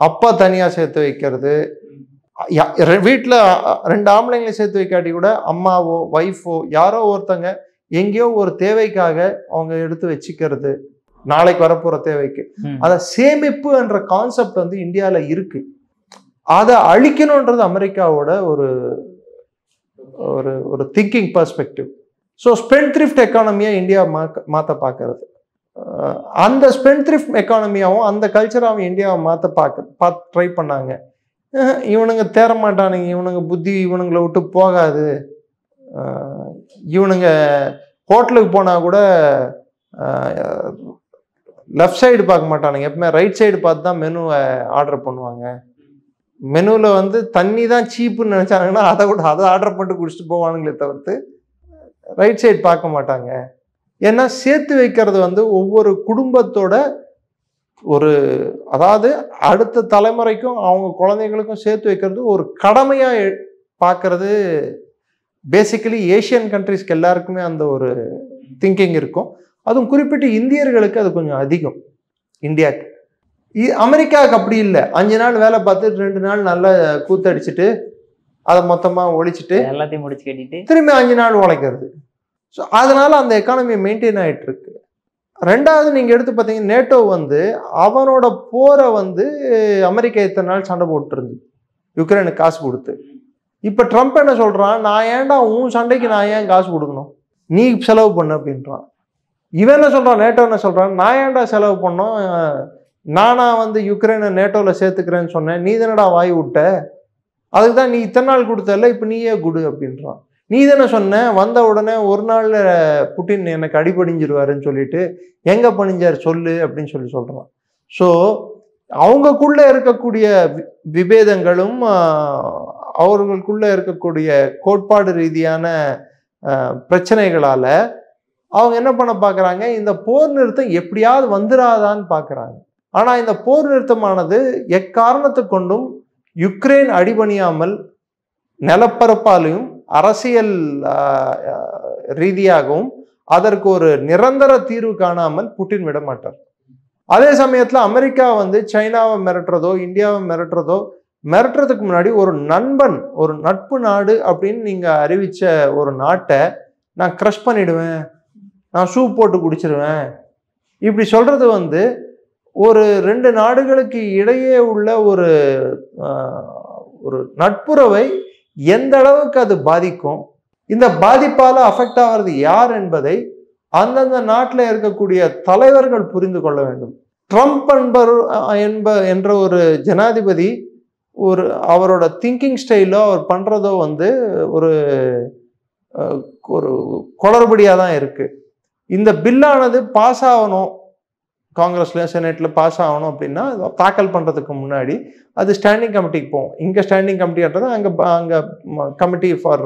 A: அப்பா தனியா சேர்த்து வைக்கிறது, வீட்டில் 2 ஆம்பளைங்களை சேர்த்து வைக்காட்டி கூட அம்மாவோ ஒய்ஃபோ யாரோ ஒருத்தங்க எங்கேயோ ஒரு தேவைக்காக அவங்க எடுத்து வச்சுக்கிறது, நாளைக்கு வரப்போற தேவைக்கு. அத சேமிப்பு என்ற கான்செப்ட் வந்து இந்தியாவில் இருக்கு. அதை அழிக்கணும்ன்றது அமெரிக்காவோட ஒரு ஒரு thinking perspective. So spend thrift எக்கானமியா இந்தியா மாற்ற பார்க்கறது, அந்த ஸ்பெண்ட் த்ரிஃப்ட் எக்கானமியாவும் அந்த கல்ச்சராகவும் இந்தியாவை மாற்ற ட்ரை பண்ணாங்க. இவனுங்க தேர மாட்டானுங்க, இவனுங்க புத்தி இவனுங்களை விட்டு போகாது, இவனுங்க ஹோட்டலுக்கு போனால் கூட லெஃப்ட் சைடு பார்க்க மாட்டானுங்க, எப்பவுமே ரைட் சைடு பார்த்து தான் மெனுவை ஆர்டர் பண்ணுவாங்க. மெனுவில் வந்து தண்ணி தான் சீப்புன்னு நினச்சாங்கன்னா அதை ஆர்டர் பண்ணிட்டு குடிச்சிட்டு போவானுங்களே தவிர்த்து ரைட் சைடு பார்க்க மாட்டாங்க. ஏன்னா சேர்த்து வைக்கிறது வந்து ஒவ்வொரு குடும்பத்தோட ஒரு, அதாவது அடுத்த தலைமுறைக்கும் அவங்க குழந்தைங்களுக்கும் சேர்த்து வைக்கிறது ஒரு கடமையாக பார்க்கறது. பேசிக்கலி ஏஷியன் கண்ட்ரிஸ்க்கு எல்லாருக்குமே அந்த ஒரு திங்கிங் இருக்கும். அதுவும் குறிப்பிட்டு இந்தியர்களுக்கு அது கொஞ்சம் அதிகம். இந்தியாவுக்கு அமெரிக்காவுக்கு அப்படி இல்லை. 5 நாள் வேலை பார்த்து 2 நாள் நல்லா கூத்தடிச்சுட்டு அதை மொத்தமாக ஒழிச்சிட்டு
B: எல்லாத்தையும் முடிச்சு கட்டிட்டு
A: திரும்பி 5 நாள் உழைக்கிறது. ஸோ அதனால அந்த எக்கானமி மெயின்டைன் ஆகிட்டு இருக்கு. ரெண்டாவது நீங்கள் எடுத்து பார்த்தீங்கன்னா நேட்டோ வந்து அவனோட போரை வந்து அமெரிக்கா இத்தனை நாள் சண்டை போட்டுருந்து யுக்ரைனுக்கு காசு கொடுத்து. இப்போ ட்ரம்ப் என்ன சொல்கிறான், நான் ஏன்டா உன் சண்டைக்கு நான் ஏன் காசு கொடுக்கணும், நீ செலவு பண்ணு அப்படின்றான். இவன் என்ன சொல்கிறான், நேட்டோ என்ன சொல்கிறான், நான் ஏன்டா செலவு பண்ணோம், நானா வந்து யுக்ரைனை நேட்டோவில் சேர்த்துக்கிறேன்னு சொன்னேன், நீ தானடா வாய் விட்ட, அதுக்கு தான் நீ இத்தனை நாள் கொடுத்தல, இப்போ நீயே கொடு அப்படின்றான். நீ தானே சொன்ன வந்த உடனே ஒரு நாளில் புட்டின் எனக்கு அடிபடிஞ்சிருவாருன்னு சொல்லிட்டு எங்கே பணிஞ்சார் சொல்லு அப்படின்னு சொல்கிறான். ஸோ அவங்களுக்குள்ளே இருக்கக்கூடிய விபேதங்களும் அவர்களுக்குள்ளே இருக்கக்கூடிய கோட்பாடு ரீதியான பிரச்சனைகளால் அவங்க என்ன பண்ண பார்க்குறாங்க, இந்த போர் நிறுத்தம் எப்படியாவது வந்துடாதான்னு பார்க்குறாங்க. ஆனால் இந்த போர் நிறுத்தமானது எக்காரணத்தை கொண்டும் யுக்ரைன் அடிபணியாமல் நிலப்பரப்பாலையும் அரசியல் ரீதியாகவும் அதற்கு ஒரு நிரந்தர தீர்வு காணாமல் புட்டின் விட மாட்டார். அதே சமயத்தில் அமெரிக்கா வந்து சைனாவை மிரட்டுறதோ இந்தியாவை மிரட்டுறதுக்கு முன்னாடி ஒரு நண்பன், ஒரு நட்பு நாடு அப்படின்னு நீங்கள் அறிவித்த ஒரு நாட்டை நான் க்ரஷ் பண்ணிடுவேன், நான் ஷூ போட்டு குடிச்சிருவேன், இப்படி சொல்கிறது வந்து ஒரு 2 நாடுகளுக்கு இடையே உள்ள ஒரு நட்புறவை எந்த அளவுக்கு அது பாதிக்கும், இந்த பாதிப்பால் அஃபெக்ட் ஆகிறது யார் என்பதை அந்தந்த நாட்டில் இருக்கக்கூடிய தலைவர்கள் புரிந்து கொள்ள வேண்டும். ட்ரம்ப் என்ற ஒரு ஜனாதிபதி அவரோட திங்கிங் ஸ்டைலோ அவர் பண்ணுறதோ வந்து ஒரு குளறுபடியாக தான் இருக்குது. இந்த பில்லானது பாஸ் ஆகணும், காங்கிரஸ்ல செனேட்டில் பாஸ் ஆகணும் அப்படின்னா தாக்கல் பண்ணுறதுக்கு முன்னாடி அது ஸ்டாண்டிங் கமிட்டிக்கு போகும். இங்கே ஸ்டாண்டிங் கமிட்டின்றது அங்கே கமிட்டி ஃபார்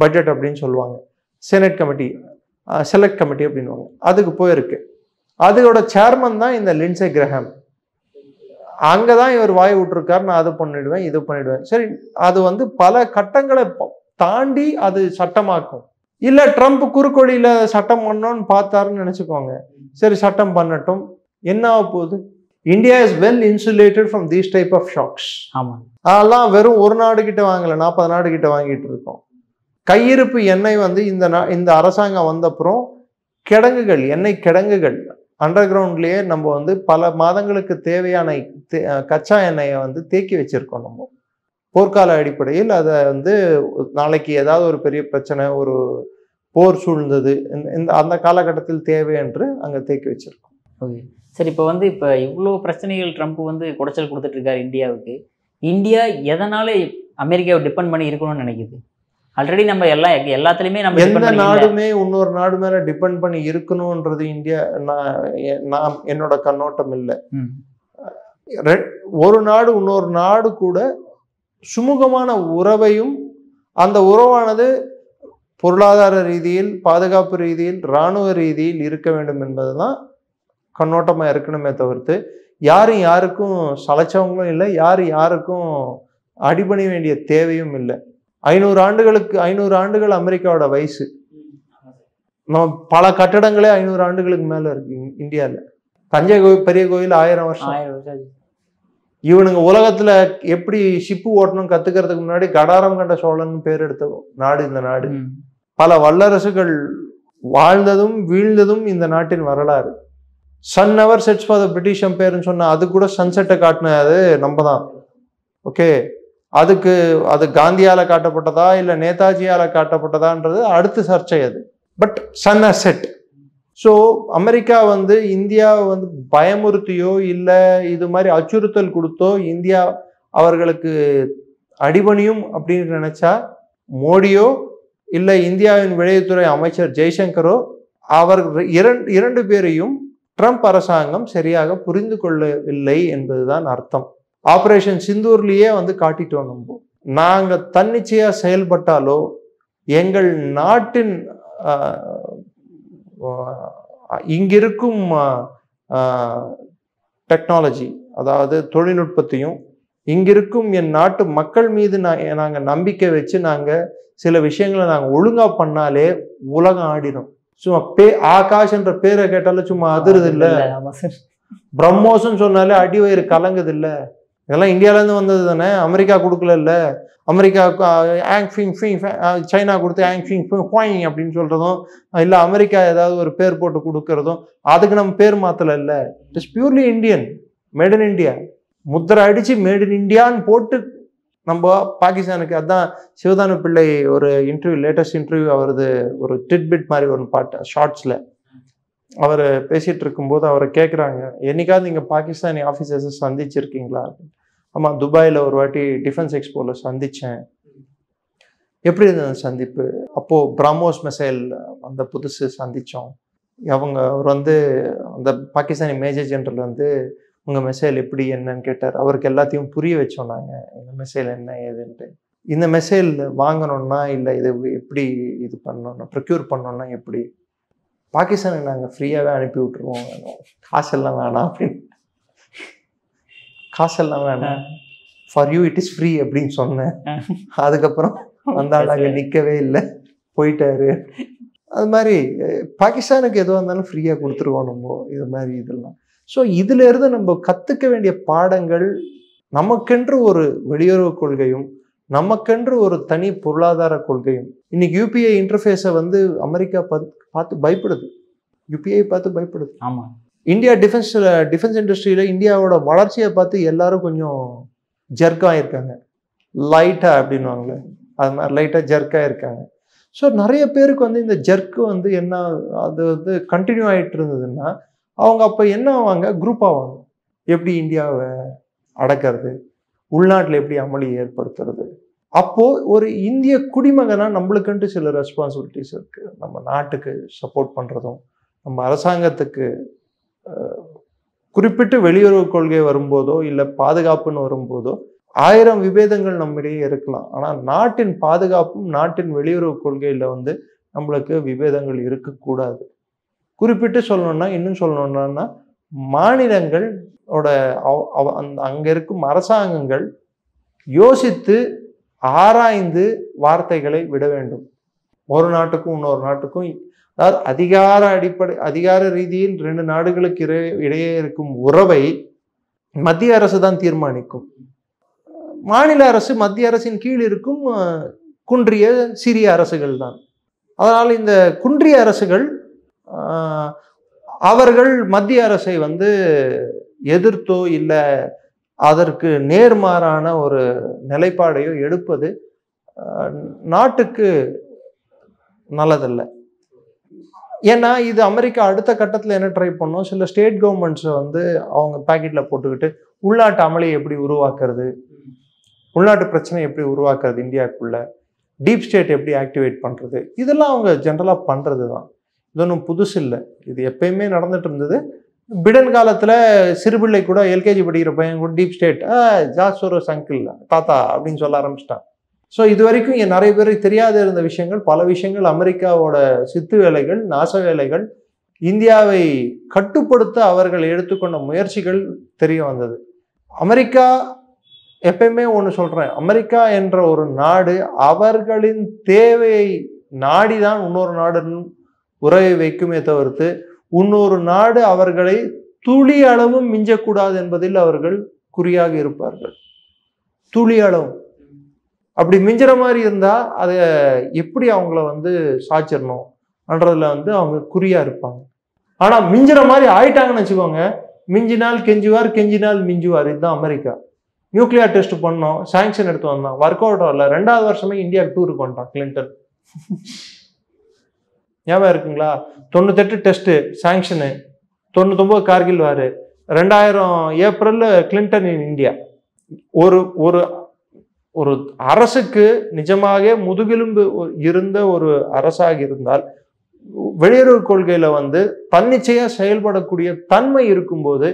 A: பட்ஜெட் அப்படின்னு சொல்லுவாங்க, செனட் கமிட்டி, செலக்ட் கமிட்டி அப்படின்வாங்க, அதுக்கு போயிருக்கு. அதோட சேர்மன் தான் இந்த லிண்ட்சே கிரஹாம். அங்கே தான் இவர் வாய் விட்டுருக்காரு, நான் அது பண்ணிடுவேன் இது பண்ணிடுவேன். சரி, அது வந்து பல கட்டங்களை தாண்டி அது சட்டமாக்கும். இல்லை ட்ரம்ப் குறுக்கொழியில் சட்டம் பண்ணோன்னு பார்த்தாருன்னு நினச்சிக்கோங்க, சரி சட்டம் பண்ணட்டும், என்ன ஆக போகுது? India is well insulated from these type of shocks.
B: ஆமாம்,
A: அதெல்லாம் வெறும் ஒரு நாடு கிட்ட வாங்கலை, 40 நாடு கிட்ட வாங்கிட்டு இருக்கோம். கையிருப்பு எண்ணெய் வந்து இந்த அரசாங்கம் வந்தப்புறம் கிடங்குகள், எண்ணெய் கிடங்குகள் அண்டர் கிரவுண்ட்லேயே நம்ம வந்து பல மாதங்களுக்கு தேவையான கச்சா எண்ணெயை வந்து தேக்கி வச்சிருக்கோம். நம்ம போர்க்கால அடிப்படையில் அதை வந்து நாளைக்கு ஏதாவது ஒரு பெரிய பிரச்சனை, ஒரு போர் சூழ்ந்தது, அந்த காலகட்டத்தில் தேவை என்று அங்கே தேக்கி வச்சிருக்கோம்.
B: ஓகே சரி, இப்போ இவ்வளோ பிரச்சனைகள் ட்ரம்ப் வந்து குடைச்சல் கொடுத்துட்டு இருக்காரு இந்தியாவுக்கு. இந்தியா எதனால அமெரிக்காவை டிபெண்ட் பண்ணி இருக்கணும்னு நினைக்குது? ஆல்ரெடி நம்ம எல்லாத்துலேயுமே நம்ம
A: எந்த நாடுமே இன்னொரு நாடு மேலே டிபெண்ட் பண்ணி இருக்கணும்ன்றது இந்தியா நான் என்னோட கண்ணோட்டம் இல்லை. ஒரு நாடு இன்னொரு நாடு கூட சுமூகமான உறவையும், அந்த உறவானது பொருளாதார ரீதியில், பாதுகாப்பு ரீதியில், இராணுவ ரீதியில் இருக்க வேண்டும் என்பதுதான் கண்ணோட்டமாக இருக்கணுமே தவிர்த்து யாரும் யாருக்கும் சளைச்சவங்களும் இல்லை, யாருக்கும் அடிபணி வேண்டிய தேவையும் இல்லை. 500 ஆண்டுகள் அமெரிக்காவோட வயசு. பல கட்டடங்களே 500 ஆண்டுகளுக்கு மேலே இருக்கு இந்தியாவில். தஞ்சை பெரிய கோயில் 1000 வருஷம். இவனுங்க உலகத்துல எப்படி ஷிப்பு ஓட்டணும் கத்துக்கிறதுக்கு முன்னாடி கடாரம் கண்ட சோழன் பேர் எடுத்த நாடு இந்த நாடு. பல வல்லரசுகள் வாழ்ந்ததும் வீழ்ந்ததும் இந்த நாட்டின் வரலாறு. Sun never sets for the British எம்பையர்னு சொன்ன அது கூட சன்செட்டை காட்டினது நம்ம தான். ஓகே, அது காந்தியால காட்டப்பட்டதா இல்லை நேதாஜியால காட்டப்பட்டதான்றது அடுத்த சர்ச்சை. அது but sun has set. So America வந்து இந்தியாவை வந்து பயமுறுத்தியோ இல்லை இது மாதிரி அச்சுறுத்தல் கொடுத்தோ இந்தியா அவர்களுக்கு அடிபணியும் அப்படின்னு நினைச்சா மோடியோ இல்லை இந்தியாவின் வெளியுறவுத்துறை அமைச்சர் ஜெய்சங்கரோ அவர்கள் இரண்டு பேரையும் ட்ரம்ப் அரசாங்கம் சரியாக புரிந்து கொள்ளவில்லை என்பதுதான் அர்த்தம். ஆபரேஷன் சிந்தூர்லேயே வந்து காட்டிட்டோம். நம்ம நாங்கள் தன்னிச்சையாக செயல்பட்டாலோ எங்கள் நாட்டின் இங்கிருக்கும் டெக்னாலஜி, அதாவது தொழில்நுட்பத்தையும் இங்கிருக்கும் என் நாட்டு மக்கள் மீது நாங்கள் நம்பிக்கை வச்சு நாங்கள் சில விஷயங்களை நாங்கள் ஒழுங்கா பண்ணாலே உலகம் ஆடிடும். சும்மா ஆகாஷ் என்ற பேரை கேட்டாலும் சும்மா அதிருது இல்லை. பிரம்மோஸ்ன்னு சொன்னாலே அடி வயிறு கலங்குது இல்லை? இதெல்லாம் இந்தியாவிலேருந்து வந்தது தானே, அமெரிக்கா கொடுக்கல இல்லை? அமெரிக்காவுக்கு ஆங் ஃபிங் ஃபிங் சைனா கொடுத்து ஆங் ஃபிங் ஃபாயிங் அப்படின்னு சொல்கிறதும், இல்லை அமெரிக்கா ஏதாவது ஒரு பேர் போட்டு கொடுக்கறதும், அதுக்கு நம்ம பேர் மாற்றலை இல்லை. It is purely Indian, made in India. முத்திரை அடித்து மேட் இன் இந்தியான்னு போட்டு நம்ம பாகிஸ்தானுக்கு. அதுதான் சிவதானு பிள்ளை ஒரு இன்டர்வியூ, லேட்டஸ்ட் இன்டர்வியூ அவரது ஒரு டிட்பிட் மாதிரி ஒரு பாட்டு ஷார்ட்ஸில் அவர் பேசிகிட்டு இருக்கும்போது அவரை கேட்குறாங்க, என்னைக்காவது நீங்கள் பாகிஸ்தானி ஆஃபீஸர்ஸை சந்திச்சிருக்கீங்களா? ஆமாம், துபாயில் ஒரு வாட்டி டிஃபென்ஸ் எக்ஸ்போவில் சந்தித்தேன். எப்படி இருந்தது சந்திப்பு? அப்போது பிரம்மோஸ் மிசைல் அந்த புதுசு சந்தித்தோம். அவர் அந்த பாகிஸ்தானி மேஜர் ஜெனரல் உங்கள் மிசைல் எப்படி என்னன்னு கேட்டார். அவருக்கு எல்லாத்தையும் புரிய வச்சோம் நாங்கள், இந்த மிசைல் என்ன ஏதுன்ட்டு. இந்த மிசைல் வாங்கணும்னா இல்லை இது எப்படி இது பண்ணணும், ப்ரொக்யூர் பண்ணோன்னா எப்படி? பாகிஸ்தானுக்கு நாங்கள் ஃப்ரீயாகவே அனுப்பி விட்டுருவோம், காசெல்லாம் வேணாம் அப்படின்னு. காசெல்லாம் வேணாம், for you it is free அப்படின்னு சொன்னேன். அதுக்கப்புறம் வந்தாங்க, நிற்கவே இல்லை, போயிட்டாரு. அது மாதிரி பாகிஸ்தானுக்கு எதுவாக இருந்தாலும் ஃப்ரீயாக கொடுத்துருவோம் நம்ம, இது மாதிரி இதெல்லாம். ஸோ இதுல இருந்து நம்ம கற்றுக்க வேண்டிய பாடங்கள், நமக்கென்று ஒரு வெளியுறவு கொள்கையும் நமக்கென்று ஒரு தனி பொருளாதார கொள்கையும். இன்னைக்கு யூபிஐ இன்டர்ஃபேஸை அமெரிக்கா பார்த்து பயப்படுது, யூபிஐ பார்த்து பயப்படுது.
B: ஆமாம்,
A: இந்தியா டிஃபென்ஸ் இண்டஸ்ட்ரியில் இந்தியாவோட வளர்ச்சியை பார்த்து எல்லாரும் கொஞ்சம் ஜர்க்காக இருக்காங்க, லைட்டாக அப்படின்வாங்களே அது மாதிரி லைட்டாக ஜர்க்காக இருக்காங்க. ஸோ நிறைய பேருக்கு இந்த ஜர்க்கு என்ன அது கண்டினியூ ஆகிட்டு இருந்ததுன்னா, அவங்க அப்போ என்ன ஆவாங்க, குரூப் ஆவாங்க. எப்படி இந்தியாவை அடக்கிறது, உள்நாட்டில் எப்படி அமளி ஏற்படுத்துறது. அப்போது ஒரு இந்திய குடிமகனாக நம்மளுக்குன்ட்டு சில ரெஸ்பான்சிபிலிட்டிஸ் இருக்குது. நம்ம நாட்டுக்கு சப்போர்ட் பண்ணுறதும், நம்ம அரசாங்கத்துக்கு குறிப்பிட்டு வெளியுறவு கொள்கை வரும்போதோ இல்லை பாதுகாப்புன்னு வரும்போதோ 1000 விபேதங்கள் நம்மிடையே இருக்கலாம். ஆனால் நாட்டின் பாதுகாப்பும் நாட்டின் வெளியுறவு கொள்கையில் நம்மளுக்கு விபேதங்கள் இருக்கக்கூடாது. குறிப்பிட்டு சொல்லணும்னா, இன்னும் சொல்லணும்னா, மாநிலங்களோட அங்கே இருக்கும் அரசாங்கங்கள் யோசித்து ஆராய்ந்து வார்த்தைகளை விட வேண்டும். ஒரு நாட்டுக்கும் இன்னொரு நாட்டுக்கும், அதாவது அதிகார ரீதியில் 2 நாடுகளுக்கு இடையே இருக்கும் உறவை மத்திய அரசு தான் தீர்மானிக்கும். மாநில அரசு மத்திய அரசின் கீழ் இருக்கும் குன்றிய சிறிய அரசுகள் தான். அதனால் இந்த குன்றிய அரசுகள் அவர்கள் மத்திய அரசை எதிர்த்தோ இல்லை அதற்கு நேர்மாறான ஒரு நிலைப்பாடையோ எடுப்பது நாட்டுக்கு நல்லதில்லை. ஏன்னா இது அமெரிக்கா அடுத்த கட்டத்தில் என்ன ட்ரை பண்ணோம், சில ஸ்டேட் கவர்மெண்ட்ஸை அவங்க பாக்கெட்டில் போட்டுக்கிட்டு உள்நாட்டு அமளியை எப்படி உருவாக்குறது, உள்நாட்டு பிரச்சனை எப்படி உருவாக்குறது, இந்தியாவுக்குள்ள டீப் ஸ்டேட் எப்படி ஆக்டிவேட் பண்ணுறது, இதெல்லாம் அவங்க ஜென்ரலாக பண்ணுறது தான். இது ஒன்றும் புதுசு இல்லை, இது எப்பயுமே நடந்துட்டு இருந்தது. பிடன் காலத்தில் சிறுபிள்ளை கூட எல்கேஜி படிக்கிற பையன் கூட டீப் ஸ்டேட் ஜாசோரோஸ் அங்கிள் தாத்தா அப்படின்னு சொல்ல ஆரம்பிச்சிட்டான். ஸோ இது வரைக்கும் நிறைய பேருக்கு தெரியாத இருந்த விஷயங்கள், பல விஷயங்கள், அமெரிக்காவோட சித்து வேலைகள், நாச வேலைகள், இந்தியாவை கட்டுப்படுத்த அவர்கள் எடுத்துக்கொண்ட முயற்சிகள் தெரிய வந்தது. அமெரிக்கா எப்பயுமே ஒன்று சொல்கிறேன், அமெரிக்கா என்ற ஒரு நாடு அவர்களின் தேவையை நாடிதான் இன்னொரு நாடுன்னு உறவை வைக்குமே தவிர்த்து இன்னொரு நாடு அவர்களை துளி அளவும் மிஞ்சக்கூடாது என்பதில் அவர்கள் குறியாக இருப்பார்கள். துளி அளவு அப்படி மிஞ்சுற மாதிரி இருந்தால் அதை எப்படி அவங்கள சாய்ச்சிடணும் என்றதுல அவங்க குறியா இருப்பாங்க. ஆனால் மிஞ்சுற மாதிரி ஆயிட்டாங்கன்னு வச்சுக்கோங்க, மிஞ்சினால் கெஞ்சுவார், கெஞ்சினால் மிஞ்சுவார். இதுதான் அமெரிக்கா. நியூக்ளியர் டெஸ்ட் பண்ணோம், சாங்ஷன் எடுத்து வந்தான், ஒர்க் அவுட் வரல, 2வது வருஷமே இந்தியாவுக்கு டூருக்கு வந்துட்டான் கிளின்டன். ஞாபகம் இருக்குங்களா? 98 டெஸ்ட்டு சாங்ஷனு, 99 கார்கில் வாரு, 2000 ஏப்ரல் கிளின்டன் இன் இந்தியா. ஒரு ஒரு ஒரு அரசுக்கு நிஜமாக முதுகெலும்பு இருந்த ஒரு அரசாக இருந்தால் வெளியுறவு கொள்கையில தன்னிச்சையா செயல்படக்கூடிய தன்மை இருக்கும்போது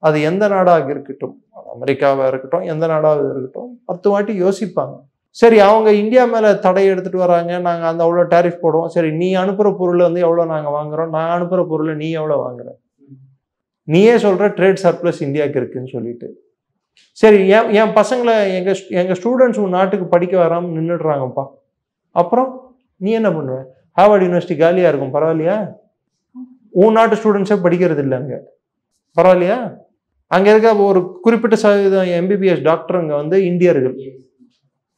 A: அது எந்த நாடாக இருக்கட்டும், அமெரிக்காவாக இருக்கட்டும், எந்த நாடாக இருக்கட்டும், 10 வாட்டி யோசிப்பாங்க. சரி, அவங்க இந்தியா மேலே தடை எடுத்துகிட்டு வராங்க, நாங்கள் அவ்வளோ டேரிஃப் போடுவோம். சரி, நீ அனுப்புகிற பொருளை எவ்வளோ நாங்கள் வாங்குகிறோம், நான் அனுப்புகிற பொருளை நீ எவ்வளோ வாங்குற, நீயே சொல்கிற ட்ரேட் சர்ப்ளஸ் இந்தியாவுக்கு இருக்குன்னு சொல்லிட்டு. சரி, என் பசங்களை எங்கள் ஸ்டூடெண்ட்ஸ் உன் நாட்டுக்கு படிக்க வராமல் நின்றுடுறாங்கப்பா, அப்புறம் நீ என்ன பண்ணுவ? ஹார்வர்ட் யூனிவர்சிட்டி காலியாக இருக்கும், பரவாயில்லையா? உன் நாட்டு ஸ்டூடெண்ட்ஸே படிக்கிறது இல்லை அங்கே. பரவாயில்லையா? அங்கே இருக்க ஒரு குறிப்பிட்ட சதவீதம் எம்பிபிஎஸ் டாக்டருங்க வந்து இந்தியர்கள்.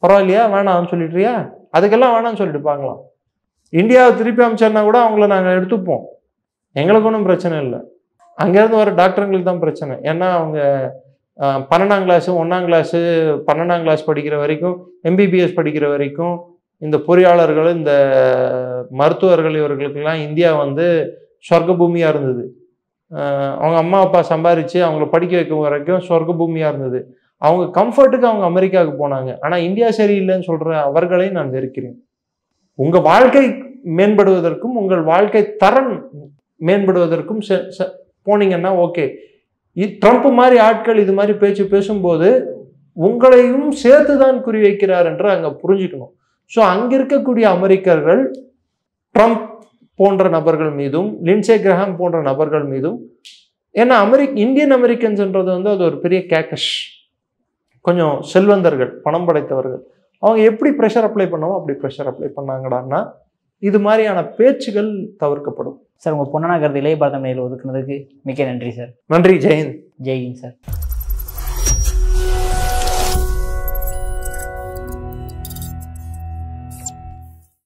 A: பரவாயில்லையா? வேணாம்னு சொல்லிட்டுறியா? அதுக்கெல்லாம் வேணாம்னு சொல்லிட்டு பார்க்கலாம். இந்தியாவை திருப்பி அமைச்சர்னா கூட அவங்கள நாங்கள் எடுத்துப்போம், எங்களுக்கு ஒன்றும் பிரச்சனை இல்லை. அங்கேருந்து வர டாக்டருங்களுக்கு தான் பிரச்சனை. ஏன்னா அவங்க 12ஆம் கிளாஸு 1ஆம் கிளாஸு 12ஆம் கிளாஸ் படிக்கிற வரைக்கும், எம்பிபிஎஸ் படிக்கிற வரைக்கும் இந்த பொறியாளர்கள், இந்த மருத்துவர்கள், இவர்களுக்கெல்லாம் இந்தியா வந்து சொர்க்க பூமியாக இருந்தது. அவங்க அம்மா அப்பா சம்பாரித்து அவங்கள படிக்க வைக்க வரைக்கும் சொர்க்க பூமியாக இருந்தது. அவங்க கம்ஃபர்ட்டுக்கு அவங்க அமெரிக்காவுக்கு போனாங்க. ஆனால் இந்தியா சரியில்லைன்னு சொல்கிற அவர்களை நான் வெறுக்கிறேன். உங்கள் வாழ்க்கை மேம்படுவதற்கும் உங்கள் வாழ்க்கை தரம் மேம்படுவதற்கும் போனீங்கன்னா ஓகே. ட்ரம்ப் மாதிரி ஆட்கள் இது மாதிரி பேச்சு பேசும்போது உங்களையும் சேர்த்து தான் குறி வைக்கிறார் என்று அங்கே புரிஞ்சுக்கணும். ஸோ அங்கே இருக்கக்கூடிய அமெரிக்கர்கள் ட்ரம்ப் போன்ற நபர்கள் மீதும், லிண்ட்சே கிரஹாம் போன்ற நபர்கள் மீதும், ஏன்னா இந்தியன் அமெரிக்கன்ஸ்ன்றது வந்து அது ஒரு பெரிய கேக்கஷ், கொஞ்சம் செல்வந்தர்கள், பணம் படைத்தவர்கள். அவங்க எப்படி ப்ரெஷர் அப்ளை பண்ணவோ அப்படி ப்ரெஷர் அப்ளை பண்ணாங்கடான்னா இது மாதிரியான பேச்சுகள் தவிர்க்கப்படும்.
B: சார், உங்கள் பொன்னான கருத்து இளைய பாரதம் நேரில் ஒதுக்குனதுக்கு மிக்க நன்றி சார்.
A: நன்றி. ஜெயஹிந்த்.
B: ஜெய்ஹிந்த் சார்.